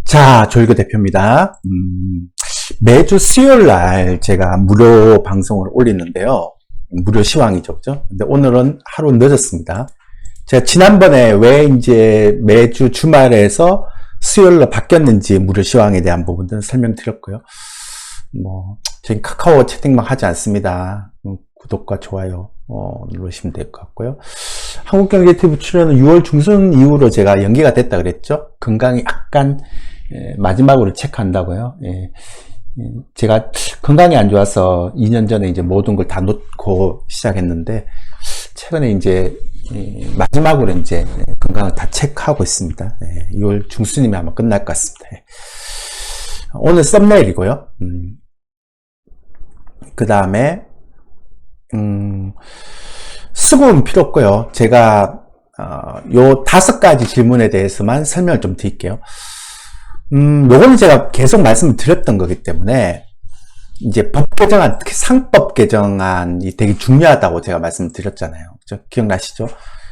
자, 조일구 대표입니다. 매주 수요일 날 제가 무료 방송을 올리는데요. 무료 시황이죠, 그죠? 근데 오늘은 하루 늦었습니다. 제가 지난번에 왜 이제 매주 주말에서 수요일로 바뀌었는지 무료 시황에 대한 부분들은 설명드렸고요. 저희 카카오 채팅방 하지 않습니다. 구독과 좋아요 누르시면 될 것 같고요. 한국경제TV 출연은 6월 중순 이후로 제가 연기가 됐다 그랬죠. 건강이 약간 마지막으로 체크한다고요. 제가 건강이 안 좋아서 2년 전에 이제 모든 걸 다 놓고 시작했는데 최근에 이제 마지막으로 이제 건강을 다 체크하고 있습니다. 6월 중순이면 아마 끝날 것 같습니다. 오늘 썸네일이고요. 그 다음에 수긍은 필요 없고요. 제가 요 5가지 질문에 대해서만 설명을 좀 드릴게요. 요거는 제가 계속 말씀을 드렸던 거기 때문에 이제 법 개정안, 특히 상법 개정안이 되게 중요하다고 제가 말씀을 드렸잖아요. 그죠? 기억나시죠?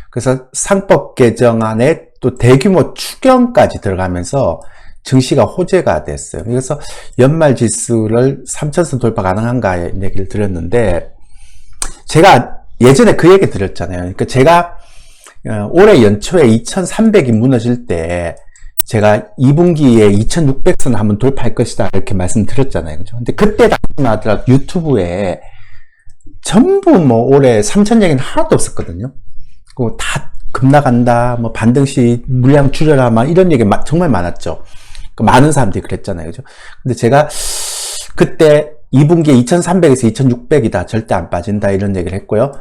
그래서 상법 개정안에 또 대규모 추경까지 들어가면서 증시가 호재가 됐어요. 그래서 연말 지수를 3,000선 돌파 가능한가 얘기를 드렸는데 제가 예전에 그 얘기 드렸잖아요. 그러니까 제가 올해 연초에 2,300이 무너질 때 제가 2분기에 2,600선 한번 돌파할 것이다 이렇게 말씀드렸잖아요. 그죠? 근데 그때 당시마다 유튜브에 전부 올해 3,000 얘기는 하나도 없었거든요. 다 급락한다, 반등시 물량 줄여라, 이런 얘기 정말 많았죠. 많은 사람들이 그랬잖아요. 그죠? 근데 제가 그때 2분기에 2,300에서 2,600이다. 절대 안 빠진다. 이런 얘기를 했고요.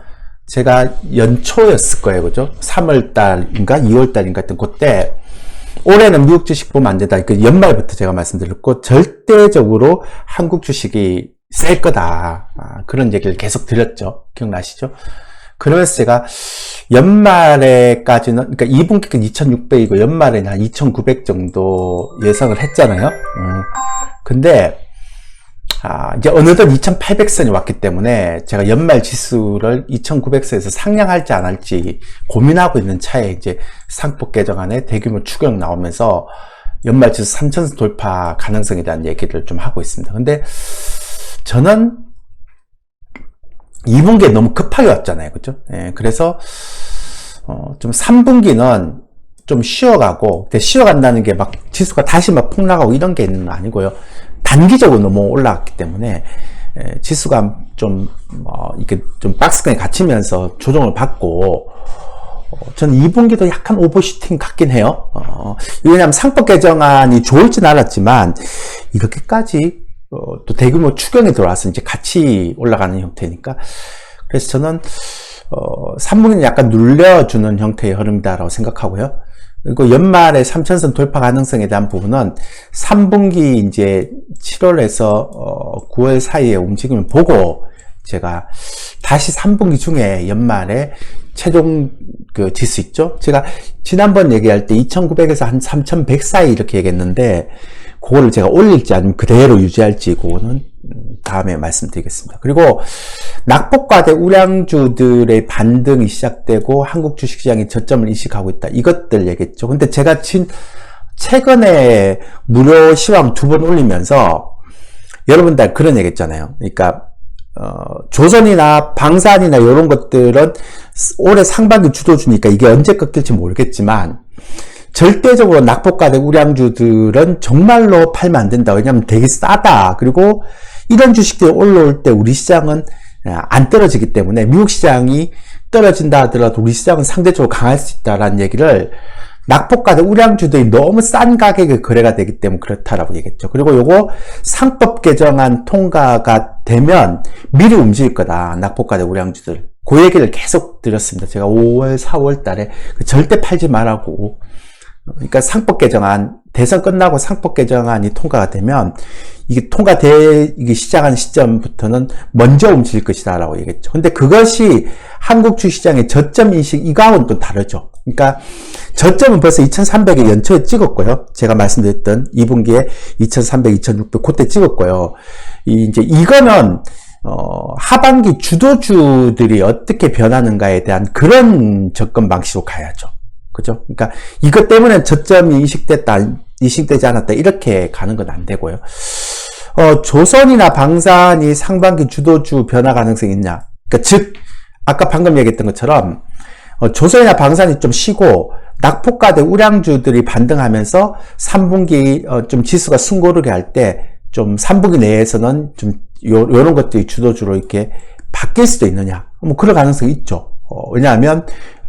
제가 연초였을 거예요. 그죠? 3월달인가 2월달인가 하여튼 그때 올해는 미국 주식 보면 안 된다. 그 연말부터 제가 말씀드렸고 절대적으로 한국 주식이 셀 거다. 그런 얘기를 계속 드렸죠. 기억나시죠? 그러면서 제가 연말에까지는, 그러니까 2분기는 2,600이고 연말에는 한 2,900 정도 예상을 했잖아요. 근데 이제 어느덧 2,800선이 왔기 때문에 제가 연말 지수를 2,900선에서 상향할지 안 할지 고민하고 있는 차에 이제 상법 개정안에 대규모 추경 나오면서 연말 지수 3,000선 돌파 가능성에 대한 얘기를 좀 하고 있습니다. 근데 저는 2분기에 너무 급하게 왔잖아요. 그죠? 그래서 좀 3분기는 좀 쉬어가고, 근데 쉬어간다는 게 막 지수가 다시 막 폭락하고 이런 게 있는 건 아니고요. 단기적으로 너무 올라갔기 때문에 지수가 좀 이렇게 좀 박스권에 갇히면서 조정을 받고 저는 2분기도 약간 오버슈팅 같긴 해요. 왜냐하면 상법 개정안이 좋을지는 알았지만 이렇게까지 또 대규모 추경이 들어와서 이제 같이 올라가는 형태니까 그래서 저는 3분기는 약간 눌려주는 형태의 흐름이다라고 생각하고요. 그리고 연말에 3,000선 돌파 가능성에 대한 부분은 3분기 이제 7월에서 9월 사이에 움직임을 보고 제가 다시 3분기 중에 연말에 최종 그 지수 있죠? 제가 지난번 얘기할 때 2,900에서 한 3,100 사이 이렇게 얘기했는데 그거를 제가 올릴지 아니면 그대로 유지할지 그거는 다음에 말씀드리겠습니다. 그리고 낙폭과대 우량주들의 반등이 시작되고 한국 주식시장이 저점을 인식하고 있다. 이것들 얘기했죠. 근데 제가 최근에 무료 시황 2번 올리면서 여러분들 그런 얘기 했잖아요. 그러니까 조선이나 방산이나 이런 것들은 올해 상반기 주도주니까 이게 언제 꺾일지 모르겠지만 절대적으로 낙폭과대 우량주들은 정말로 팔면 안 된다. 왜냐하면 되게 싸다. 그리고 이런 주식들이 올라올 때 우리 시장은 안 떨어지기 때문에 미국 시장이 떨어진다 하더라도 우리 시장은 상대적으로 강할 수 있다라는 얘기를 낙폭과대 우량주들이 너무 싼 가격에 거래가 되기 때문에 그렇다라고 얘기했죠. 그리고 요거 상법 개정안 통과가 되면 미리 움직일 거다. 낙폭과대 우량주들. 그 얘기를 계속 드렸습니다. 제가 5월, 4월 달에 절대 팔지 말라고. 그러니까 상법 개정안, 대선 끝나고 상법 개정안이 통과가 되면 이게 이게 시작한 시점부터는 먼저 움직일 것이다 라고 얘기했죠. 근데 그것이 한국 주시장의 저점 인식 이거하고는 또 다르죠. 그러니까 저점은 벌써 2,300에 연초에 찍었고요. 제가 말씀드렸던 2분기에 2,300, 2,600 그때 찍었고요. 이제 이거는 하반기 주도주들이 어떻게 변하는가에 대한 그런 접근 방식으로 가야죠. 그죠? 그러니까 이것 때문에 저점이 인식됐다, 이식되지 않았다 이렇게 가는 건 안 되고요. 조선이나 방산이 상반기 주도주 변화 가능성이 있냐? 그러니까 즉 아까 방금 얘기했던 것처럼 조선이나 방산이 좀 쉬고 낙폭과대 우량주들이 반등하면서 3분기 좀 지수가 숨고르게 할 때 좀 3분기 내에서는 좀 요런 것들이 주도주로 이렇게 바뀔 수도 있느냐? 뭐 그럴 가능성이 있죠. 왜냐하면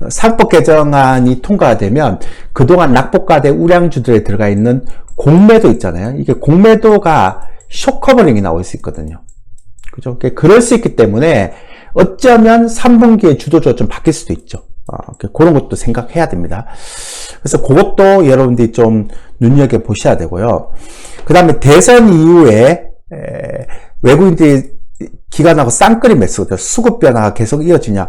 상법 개정안이 통과가 되면 그동안 낙폭과대 우량주들에 들어가 있는 공매도 있잖아요. 이게 공매도가 쇼커버링이 나올 수 있거든요. 그죠? 그럴 수 있기 때문에 어쩌면 3분기에 주도주가 좀 바뀔 수도 있죠. 그런 것도 생각해야 됩니다. 그래서 그것도 여러분들이 좀 눈여겨보셔야 되고요. 그 다음에 대선 이후에 외국인들이 기관하고 쌍끌이 매수거든요. 수급 변화가 계속 이어지냐.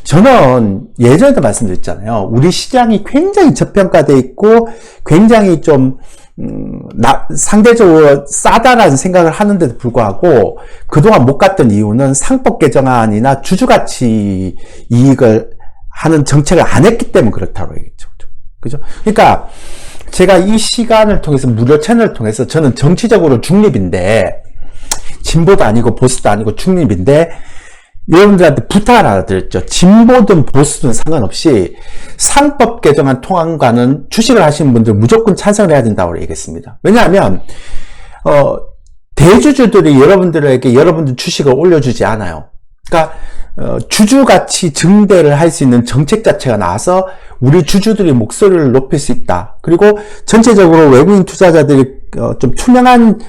저는 예전에도 말씀드렸잖아요. 우리 시장이 굉장히 저평가되어 있고 굉장히 좀 상대적으로 싸다라는 생각을 하는데도 불구하고 그동안 못 갔던 이유는 상법 개정안이나 주주가치 이익을 하는 정책을 안 했기 때문에 그렇다고 얘기했죠. 그죠? 그러니까 제가 이 시간을 통해서 무료 채널을 통해서 저는 정치적으로 중립인데 진보도 아니고 보수도 아니고 중립인데 여러분들한테 부탁을 하나 드렸죠. 진보든 보수든 상관없이 상법 개정안 통과는 주식을 하시는 분들 무조건 찬성을 해야 된다고 얘기했습니다. 왜냐하면 대주주들이 여러분들 주식을 올려주지 않아요. 그러니까 주주가치 증대를 할 수 있는 정책 자체가 나와서 우리 주주들이 목소리를 높일 수 있다. 그리고 전체적으로 외국인 투자자들이 좀 투명한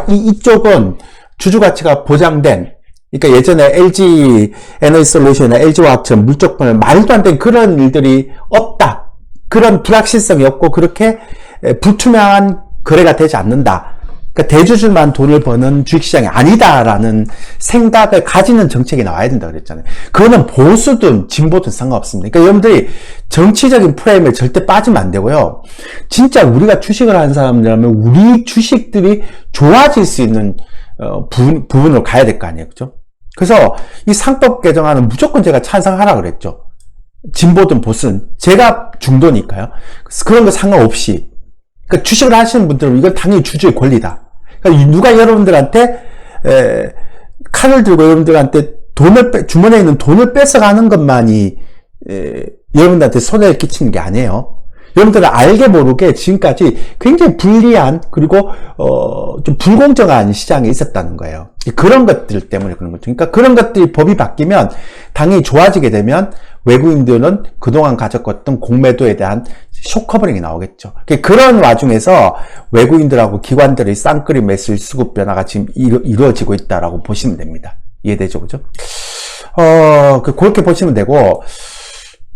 이쪽은 주주가치가 보장된, 그러니까 예전에 LG 에너지솔루션이나 LG화학처럼 물적분을 말도 안 되는 그런 일들이 없다. 그런 불확실성이 없고 그렇게 불투명한 거래가 되지 않는다. 그러니까 대주주만 돈을 버는 주식시장이 아니다라는 생각을 가지는 정책이 나와야 된다 그랬잖아요. 그거는 보수든 진보든 상관없습니다. 그러니까 여러분들이 정치적인 프레임에 절대 빠지면 안 되고요. 진짜 우리가 주식을 하는 사람이라면 우리 주식들이 좋아질 수 있는 부분으로 가야 될 거 아니에요. 그죠? 그래서 이 상법 개정안은 무조건 제가 찬성하라 그랬죠. 진보든 보수든. 제가 중도니까요. 그래서 그런 거 상관없이. 그러니까 주식을 하시는 분들은 이건 당연히 주주의 권리다. 그러니까 누가 여러분들한테 칼을 들고 여러분들한테 주머니에 있는 돈을 뺏어가는 것만이 여러분들한테 손해를 끼치는 게 아니에요. 여러분들은 알게 모르게 지금까지 굉장히 불리한 그리고 좀 불공정한 시장에 있었다는 거예요. 그런 것들 때문에 그런 거죠. 그러니까 그런 것들이 법이 바뀌면 당연히 좋아지게 되면 외국인들은 그동안 가졌던 공매도에 대한 쇼커버링이 나오겠죠. 그런 와중에서 외국인들하고 기관들의 쌍끌이 매수일 수급 변화가 지금 이루어지고 있다라고 보시면 됩니다. 이해되죠? 그죠? 그렇게 보시면 되고,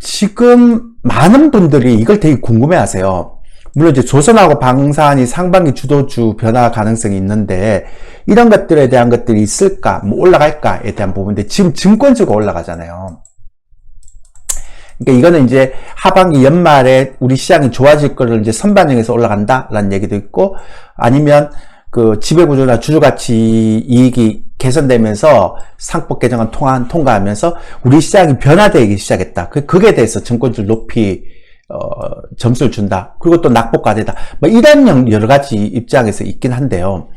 지금 많은 분들이 이걸 되게 궁금해 하세요. 물론 이제 조선하고 방산이 상반기 주도주 변화 가능성이 있는데, 이런 것들에 대한 것들이 있을까, 뭐 올라갈까에 대한 부분인데, 지금 증권주가 올라가잖아요. 그러니까 이거는 이제 하반기 연말에 우리 시장이 좋아질 거를 이제 선반영해서 올라간다라는 얘기도 있고, 아니면 그 지배구조나 주주가치 이익이 개선되면서 상법 개정안 통과하면서 우리 시장이 변화되기 시작했다. 그게 대해서 증권주를 높이 점수를 준다. 그리고 또 낙폭과대다. 뭐 이런 여러 가지 입장에서 있긴 한데요.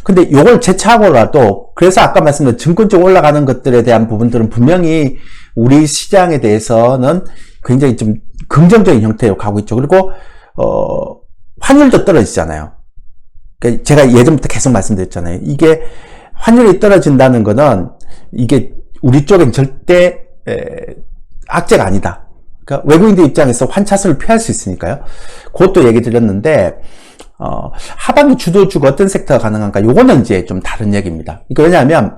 근데 요걸 제쳐하고라도, 그래서 아까 말씀드린 증권적 올라가는 것들에 대한 부분들은 분명히 우리 시장에 대해서는 굉장히 좀 긍정적인 형태로 가고 있죠. 그리고 환율도 떨어지잖아요. 그러니까 제가 예전부터 계속 말씀드렸잖아요. 이게 환율이 떨어진다는 거는 이게 우리 쪽엔 절대 악재가 아니다. 그러니까 외국인들 입장에서 환차수를 피할 수 있으니까요. 그것도 얘기 드렸는데, 하반기 주도주가 어떤 섹터가 가능한가? 요거는 이제 좀 다른 얘기입니다. 그러니까 왜냐하면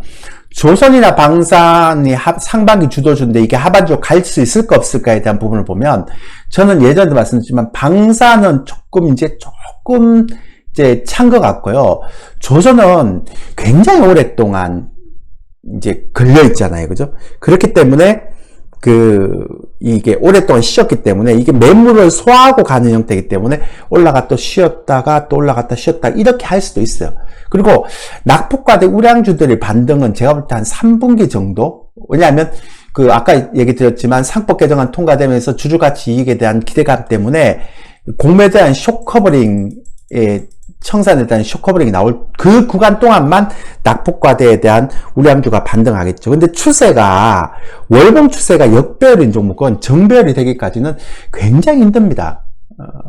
조선이나 방산이 상반기 주도주인데 이게 하반기로 갈 수 있을까 없을까에 대한 부분을 보면, 저는 예전에도 말씀드렸지만 방산은 조금 이제 찬 것 같고요. 조선은 굉장히 오랫동안 이제 걸려 있잖아요. 그죠? 그렇기 때문에 이게 오랫동안 쉬었기 때문에 이게 매물을 소화하고 가는 형태이기 때문에 올라갔다 쉬었다가 또 올라갔다 쉬었다 이렇게 할 수도 있어요. 그리고 낙폭과대 우량주들의 반등은 제가 볼 때 한 3분기 정도? 왜냐하면 아까 얘기 드렸지만 상법 개정안 통과되면서 주주가치 이익에 대한 기대감 때문에 공매에 대한 쇼커버링의 청산에 대한 쇼커버링이 나올 그 구간 동안만 낙폭과대에 대한 우량주가 반등하겠죠. 근데 추세가 월봉 추세가 역배열인 종목은 정배열이 되기까지는 굉장히 힘듭니다.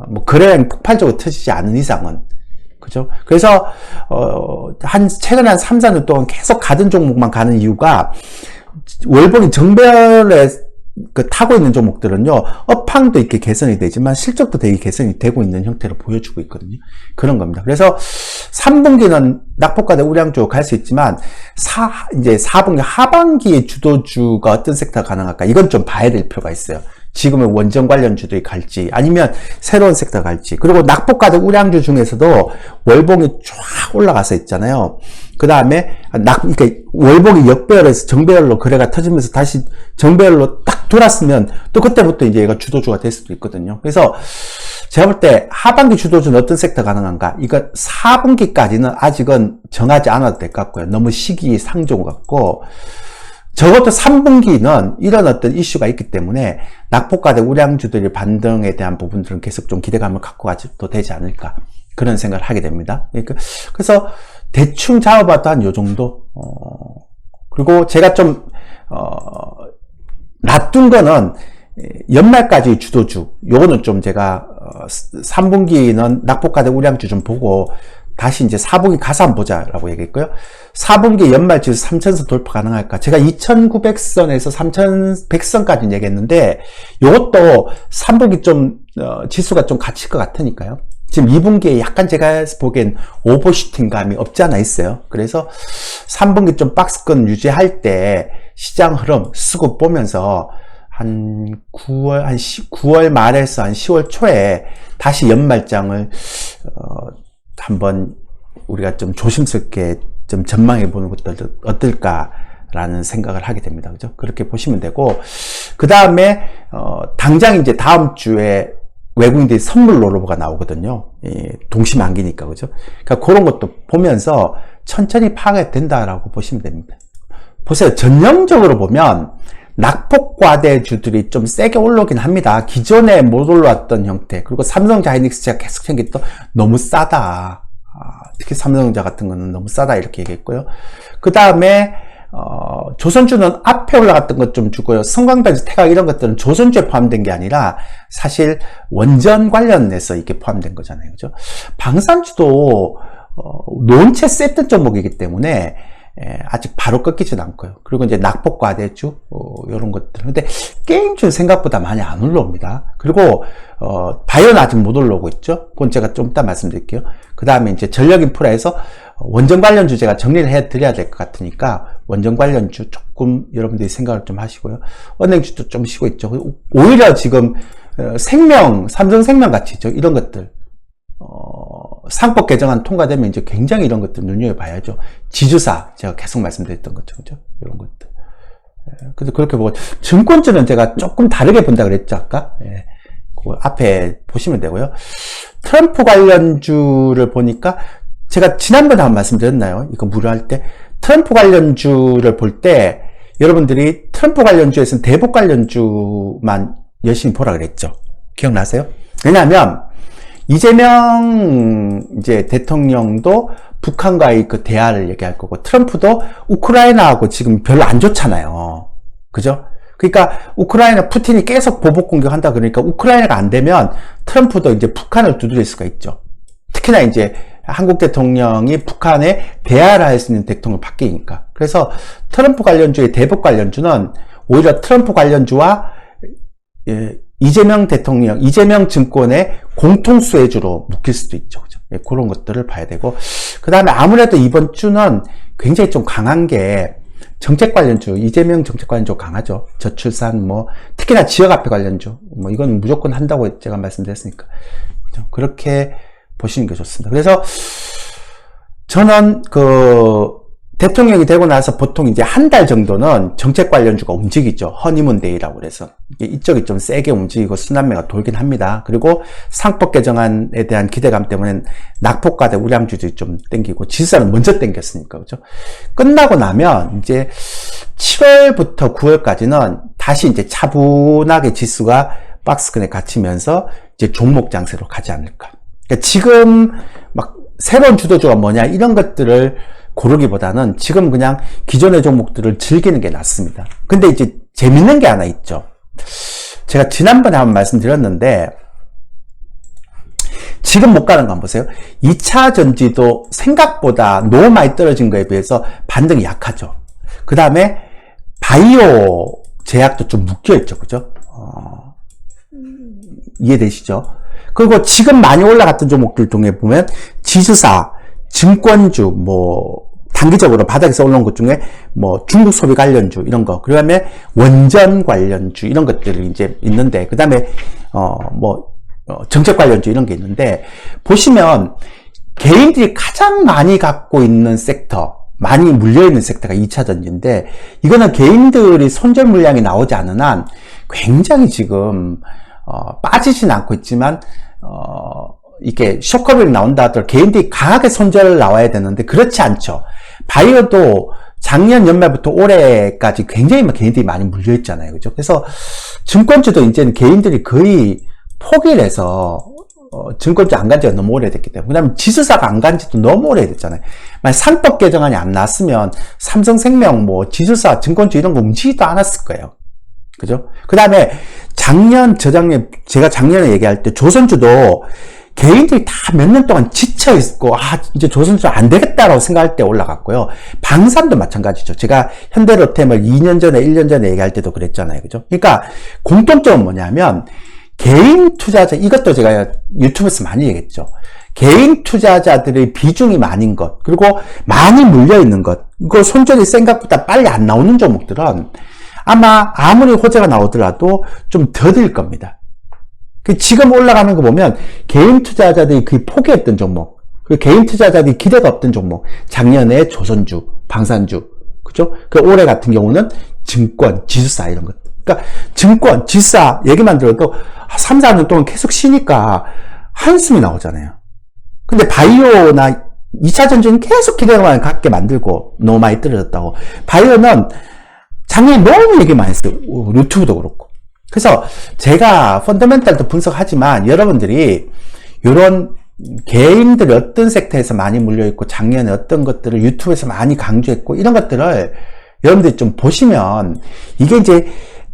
뭐 거래량이 폭발적으로 터지지 않은 이상은. 그죠? 그래서 최근 한 3, 4년 동안 계속 가던 종목만 가는 이유가 월봉이 정배열에 타고 있는 종목들은요, 업황도 이렇게 개선이 되지만 실적도 되게 개선이 되고 있는 형태로 보여주고 있거든요. 그런 겁니다. 그래서 3분기는 낙폭과대 우량주 갈 수 있지만, 이제 4분기 하반기의 주도주가 어떤 섹터가 가능할까? 이건 좀 봐야 될 필요가 있어요. 지금의 원전 관련주들이 갈지, 아니면 새로운 섹터가 갈지. 그리고 낙폭과대 우량주 중에서도 월봉이 쫙 올라가서 있잖아요. 그 다음에, 그러니까 월봉이 역배열에서 정배열로 거래가 터지면서 다시 정배열로 딱 돌았으면 또 그때부터 이제 얘가 주도주가 될 수도 있거든요. 그래서 제가 볼 때 하반기 주도주는 어떤 섹터 가능한가? 이거 4분기까지는 아직은 정하지 않아도 될 것 같고요. 너무 시기상조 같고, 적어도 3분기는 이런 어떤 이슈가 있기 때문에 낙폭과대 우량주들의 반등에 대한 부분들은 계속 좀 기대감을 갖고 가도 되지 않을까, 그런 생각을 하게 됩니다. 그래서 대충 잡아봐도 한 요 정도. 그리고 제가 좀 놔둔 거는 연말까지 주도주, 요거는 좀 제가 3분기는 낙폭과대 우량주 좀 보고 다시 이제 4분기 가서 한번 보자라고 얘기했고요. 4분기 연말 지수 3,000선 돌파 가능할까? 제가 2,900선에서 3,100선까지 얘기했는데, 요것도 3분기 좀, 지수가 좀 갇힐 것 같으니까요. 지금 2분기에 약간 제가 보기엔 오버슈팅 감이 없지 않아 있어요. 그래서 3분기 좀 박스권 유지할 때 시장 흐름 수급 보면서 한 9월 말에서 한 10월 초에 다시 연말장을, 한번 우리가 좀 조심스럽게 좀 전망해 보는 것도 어떨까라는 생각을 하게 됩니다. 그죠? 그렇게 보시면 되고, 그 다음에, 당장 이제 다음 주에 외국인들이 선물 로로버가 나오거든요. 동시만기니까, 그죠? 그러니까 그런 것도 보면서 천천히 파악이 된다라고 보시면 됩니다. 보세요. 전형적으로 보면, 낙폭과대주들이 좀 세게 올라오긴 합니다. 기존에 못 올라왔던 형태. 그리고 삼성전자 하이닉스가 계속 생겼던 너무 싸다. 특히 삼성전자 같은 거는 너무 싸다 이렇게 얘기했고요. 그 다음에 조선주는 앞에 올라갔던 것 좀 주고요. 성광변, 태각 이런 것들은 조선주에 포함된 게 아니라 사실 원전 관련해서 이게 포함된 거잖아요. 그죠? 방산주도 논체 셌던 종목이기 때문에 아직 바로 꺾이진 않고요. 그리고 이제 낙폭과대주, 요런 것들. 근데 게임주는 생각보다 많이 안 올라옵니다. 그리고, 바이오는 아직 못 올라오고 있죠. 그건 제가 좀 이따 말씀드릴게요. 그 다음에 이제 전력인프라에서 원전 관련주 제가 정리를 해 드려야 될 것 같으니까, 원전 관련주 조금 여러분들이 생각을 좀 하시고요. 은행주도 좀 쉬고 있죠. 오히려 지금, 삼성생명 같이 있죠. 이런 것들. 상법 개정안 통과되면 이제 굉장히 이런 것들 눈여겨봐야죠. 지주사, 제가 계속 말씀드렸던 것죠. 그죠? 이런 것들. 근데 그렇게 보고, 증권주는 제가 조금 다르게 본다 그랬죠, 아까? 그 앞에 보시면 되고요. 트럼프 관련주를 보니까, 제가 지난번에 한번 말씀드렸나요? 이거 무료할 때. 트럼프 관련주를 볼 때, 여러분들이 트럼프 관련주에서는 대북 관련주만 열심히 보라 그랬죠. 기억나세요? 왜냐하면, 이재명 이제 대통령도 북한과의 그 대화를 얘기할 거고, 트럼프도 우크라이나하고 지금 별로 안 좋잖아요. 그죠? 그러니까 우크라이나 푸틴이 계속 보복 공격한다 그러니까 우크라이나가 안 되면 트럼프도 이제 북한을 두드릴 수가 있죠. 특히나 이제 한국 대통령이 북한에 대화를 할 수 있는 대통령을 바뀌니까. 그래서 트럼프 관련주의 대북 관련주는 오히려 트럼프 관련주와 이재명 대통령, 이재명 증권의 공통수혜주로 묶일 수도 있죠. 그죠? 그런 것들을 봐야 되고. 그 다음에 아무래도 이번 주는 굉장히 좀 강한 게 정책 관련주, 이재명 정책 관련주 강하죠. 저출산, 특히나 지역화폐 관련주. 이건 무조건 한다고 제가 말씀드렸으니까. 그죠? 그렇게 보시는 게 좋습니다. 그래서 저는 대통령이 되고 나서 보통 이제 한 달 정도는 정책 관련주가 움직이죠. 허니문 데이라고 그래서. 이쪽이 좀 세게 움직이고 순환매가 돌긴 합니다. 그리고 상법 개정안에 대한 기대감 때문에 낙폭과대 우량주들이 좀 땡기고, 지수는 먼저 땡겼으니까, 그죠? 끝나고 나면 이제 7월부터 9월까지는 다시 이제 차분하게 지수가 박스권에 갇히면서 이제 종목 장세로 가지 않을까. 그러니까 지금 막 새로운 주도주가 뭐냐 이런 것들을 고르기보다는 지금 그냥 기존의 종목들을 즐기는 게 낫습니다. 근데 이제 재밌는 게 하나 있죠. 제가 지난번에 한번 말씀드렸는데 지금 못 가는 거 한번 보세요. 2차 전지도 생각보다 너무 많이 떨어진 거에 비해서 반등이 약하죠. 그 다음에 바이오 제약도 좀 묶여있죠. 그죠? 이해되시죠? 그리고 지금 많이 올라갔던 종목들 중에 보면 지수사, 증권주, 뭐 단기적으로 바닥에서 올라온 것 중에 뭐 중국 소비 관련주 이런 거, 그 다음에 원전 관련주 이런 것들이 이제 있는데, 그 다음에 정책 관련주 이런 게 있는데, 보시면 개인들이 가장 많이 갖고 있는 섹터, 많이 물려있는 섹터가 2차 전지인데, 이거는 개인들이 손절 물량이 나오지 않은 한 굉장히 지금 빠지진 않고 있지만 이게 쇼크업이 나온다 하더라도 개인들이 강하게 손절 나와야 되는데 그렇지 않죠. 바이오도 작년 연말부터 올해까지 굉장히 개인들이 많이 물려있잖아요. 그죠? 그래서 증권주도 이제는 개인들이 거의 포기를 해서 증권주 안 간 지가 너무 오래됐기 때문에, 그 다음에 지수사가 안 간 지도 너무 오래됐잖아요. 만약 상법 개정안이 안 나왔으면 삼성생명, 뭐 지수사, 증권주 이런 거 움직이지도 않았을 거예요. 그죠? 그 다음에 제가 작년에 얘기할 때 조선주도 개인들이 다 몇 년 동안 지쳐있고, 이제 조선주 안 되겠다라고 생각할 때 올라갔고요. 방산도 마찬가지죠. 제가 현대로템을 2년 전에, 1년 전에 얘기할 때도 그랬잖아요. 그죠? 그러니까 공통점은 뭐냐면, 개인 투자자, 이것도 제가 유튜브에서 많이 얘기했죠. 개인 투자자들의 비중이 많은 것, 그리고 많이 물려있는 것, 그리고 손절이 생각보다 빨리 안 나오는 종목들은 아마 아무리 호재가 나오더라도 좀 더딜 겁니다. 지금 올라가는 거 보면 개인 투자자들이 거의 포기했던 종목, 그리고 개인 투자자들이 기대가 없던 종목, 작년에 조선주, 방산주, 그죠? 그 올해 같은 경우는 증권, 지수사 이런 것. 그러니까 증권, 지수사 얘기만 들어도 3, 4년 동안 계속 쉬니까 한숨이 나오잖아요. 근데 바이오나 2차 전지는 계속 기대만 갖게 만들고 너무 많이 떨어졌다고. 바이오는 작년에 너무 얘기 많이 했어요. 유튜브도 그렇고. 그래서 제가 펀더멘탈도 분석하지만 여러분들이 이런 개인들이 어떤 섹터에서 많이 물려있고 작년에 어떤 것들을 유튜브에서 많이 강조했고 이런 것들을 여러분들이 좀 보시면 이게 이제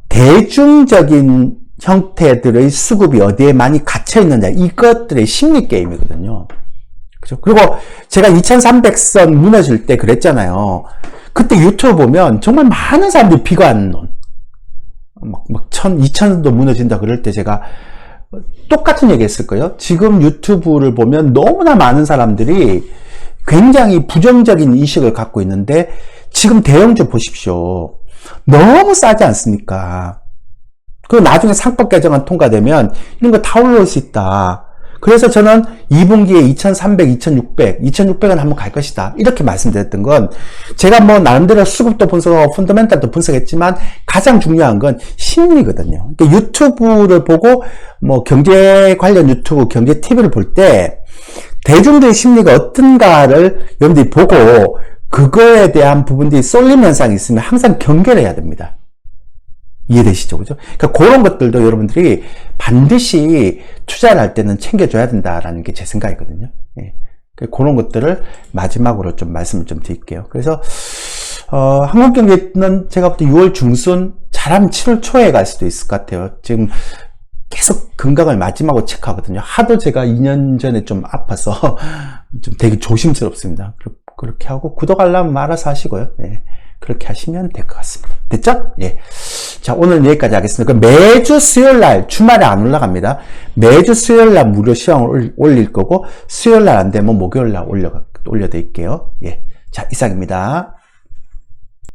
대중적인 형태들의 수급이 어디에 많이 갇혀있느냐, 이것들의 심리 게임이거든요. 그죠? 그리고 제가 2300선 무너질 때 그랬잖아요. 그때 유튜브 보면 정말 많은 사람들이 비관론, 2000도 무너진다 그럴 때 제가 똑같은 얘기 했을 거예요. 지금 유튜브를 보면 너무나 많은 사람들이 굉장히 부정적인 인식을 갖고 있는데, 지금 대형주 보십시오. 너무 싸지 않습니까? 그리고 나중에 상법 개정안 통과되면 이런 거 다 올라올 수 있다. 그래서 저는 2분기에 2300, 2600, 2600은 한번 갈 것이다. 이렇게 말씀드렸던 건, 제가 뭐 나름대로 수급도 분석하고 펀더멘탈도 분석했지만 가장 중요한 건 심리거든요. 그러니까 유튜브를 보고 뭐 경제 관련 유튜브, 경제 TV를 볼 때 대중들의 심리가 어떤가를 여러분들이 보고 그거에 대한 부분들이 쏠림 현상이 있으면 항상 경계를 해야 됩니다. 이해되시죠? 그죠? 그러니까 그런 것들도 여러분들이 반드시 투자를 할 때는 챙겨줘야 된다라는 게 제 생각이거든요. 예. 그런 것들을 마지막으로 좀 말씀을 좀 드릴게요. 그래서, 한국경제는 제가 볼 때 6월 중순, 잘하면 7월 초에 갈 수도 있을 것 같아요. 지금 계속 건강을 마지막으로 체크하거든요. 하도 제가 2년 전에 좀 아파서 좀 되게 조심스럽습니다. 그렇게 하고, 구독하려면 알아서 하시고요. 예. 그렇게 하시면 될 것 같습니다. 됐죠? 예. 자, 오늘은 여기까지 하겠습니다. 매주 수요일날, 주말에 안 올라갑니다. 매주 수요일날 무료 시황을 올릴 거고, 수요일날 안 되면 목요일날 올려드릴게요. 예. 자, 이상입니다.